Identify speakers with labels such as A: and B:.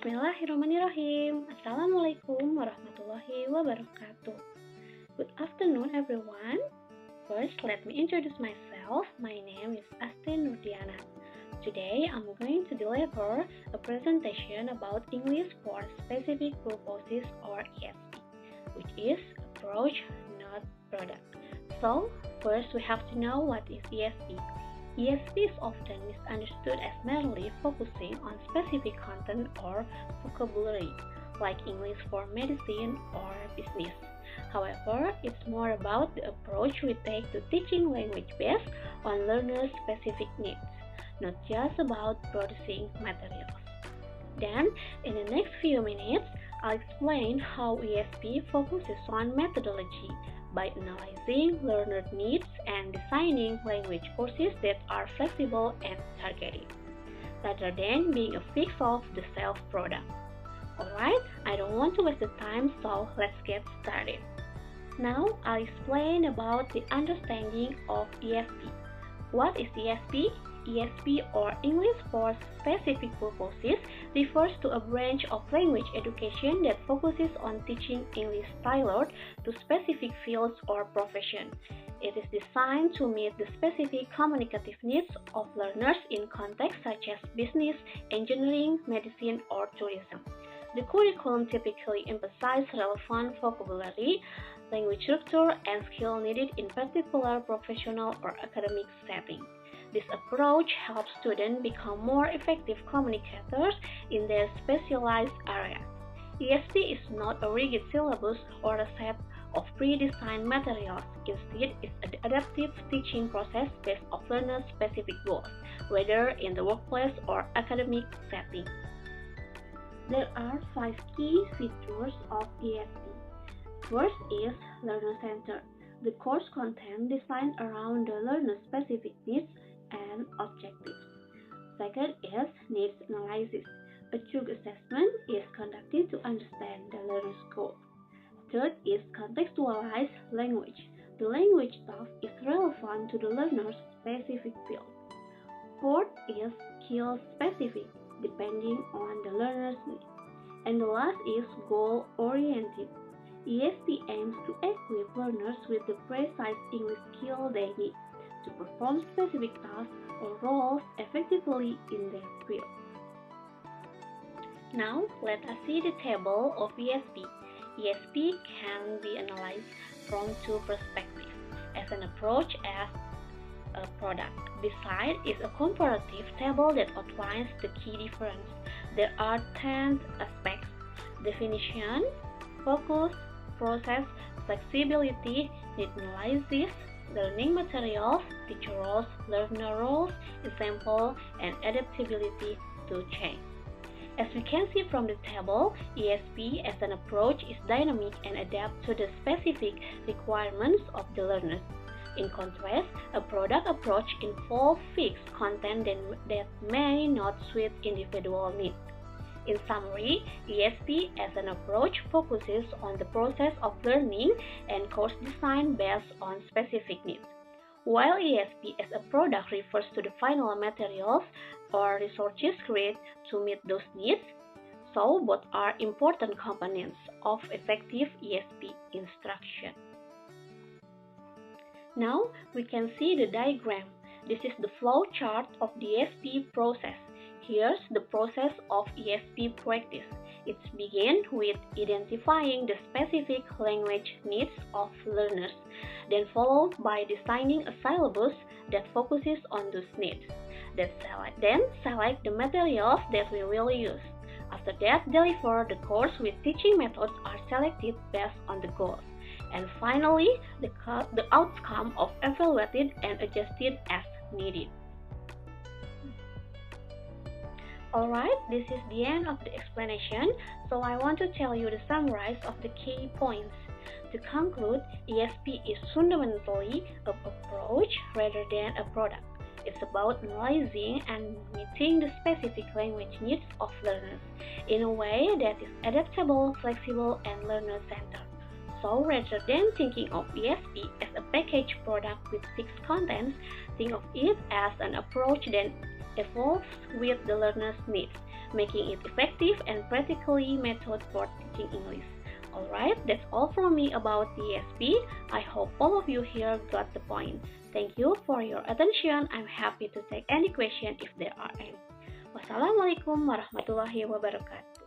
A: Bismillahirrahmanirrahim. Assalamualaikum warahmatullahi wabarakatuh. Good afternoon, everyone. First, let me introduce myself. My name is Astin Nurdiana. Today, I'm going to deliver a presentation about English for Specific Purposes or ESP, which is approach, not product. So, first we have to know what is ESP. ESP is often misunderstood as merely focusing on specific content or vocabulary, like English for medicine or business. However, it's more about the approach we take to teaching language based on learners' specific needs, not just about producing materials. Then, in the next few minutes, I'll explain how ESP focuses on methodology by analyzing learner needs and designing language courses that are flexible and targeted, rather than being a fix-off-the-shelf product. Alright, I don't want to waste the time, so let's get started. Now, I'll explain about the understanding of ESP. What is ESP? ESP, or English for Specific Purposes, refers to a branch of language education that focuses on teaching English tailored to specific fields or professions. It is designed to meet the specific communicative needs of learners in contexts such as business, engineering, medicine, or tourism. The curriculum typically emphasizes relevant vocabulary, language structure, and skill needed in particular professional or academic settings. This approach helps students become more effective communicators in their specialized areas. ESP is not a rigid syllabus or a set of pre-designed materials. Instead, it's an adaptive teaching process based on learners' specific goals, whether in the workplace or academic setting. There are 5 key features of ESP. First is learner-centered. The course content designed around the learner's specific needs and objectives. Second is needs analysis. A true assessment is conducted to understand the learner's goals. Third is contextualized language. The language taught is relevant to the learner's specific field. Fourth is skill specific, depending on the learner's needs. And the last is goal-oriented. ESP aims to equip learners with the precise English skill they need to perform specific tasks or roles effectively in their field. Now, let us see the table of ESP. ESP can be analyzed from 2 perspectives, as an approach as a product. Beside is a comparative table that outlines the key difference. There are 10 aspects: definition, focus, process, flexibility, need analysis, learning materials, teacher roles, learner roles, example, and adaptability to change. As we can see from the table, ESP as an approach is dynamic and adapts to the specific requirements of the learners. In contrast, a product approach involves fixed content that may not suit individual needs. In summary, ESP as an approach focuses on the process of learning and course design based on specific needs, while ESP as a product refers to the final materials or resources created to meet those needs. So, both are important components of effective ESP instruction. Now, we can see the diagram. This is the flow chart of the ESP process. Here's the process of ESP practice. It begins with identifying the specific language needs of learners, then followed by designing a syllabus that focuses on those needs. Then select the materials that we will use. After that, deliver the course with teaching methods are selected based on the goals. And finally, the outcome of evaluated and adjusted as needed. Alright, this is the end of the explanation, so I want to tell you the summary of the key points. To conclude, ESP is fundamentally an approach rather than a product. It's about analyzing and meeting the specific language needs of learners in a way that is adaptable, flexible, and learner-centered. So rather than thinking of ESP as a packaged product with fixed contents, think of it as an approach that evolves with the learner's needs. making it effective and practically method for teaching English. Alright, that's all from me about the ESP. I hope all of you here got the point. Thank you for your attention. I'm happy to take any question if there are any. Wassalamualaikum warahmatullahi wabarakatuh.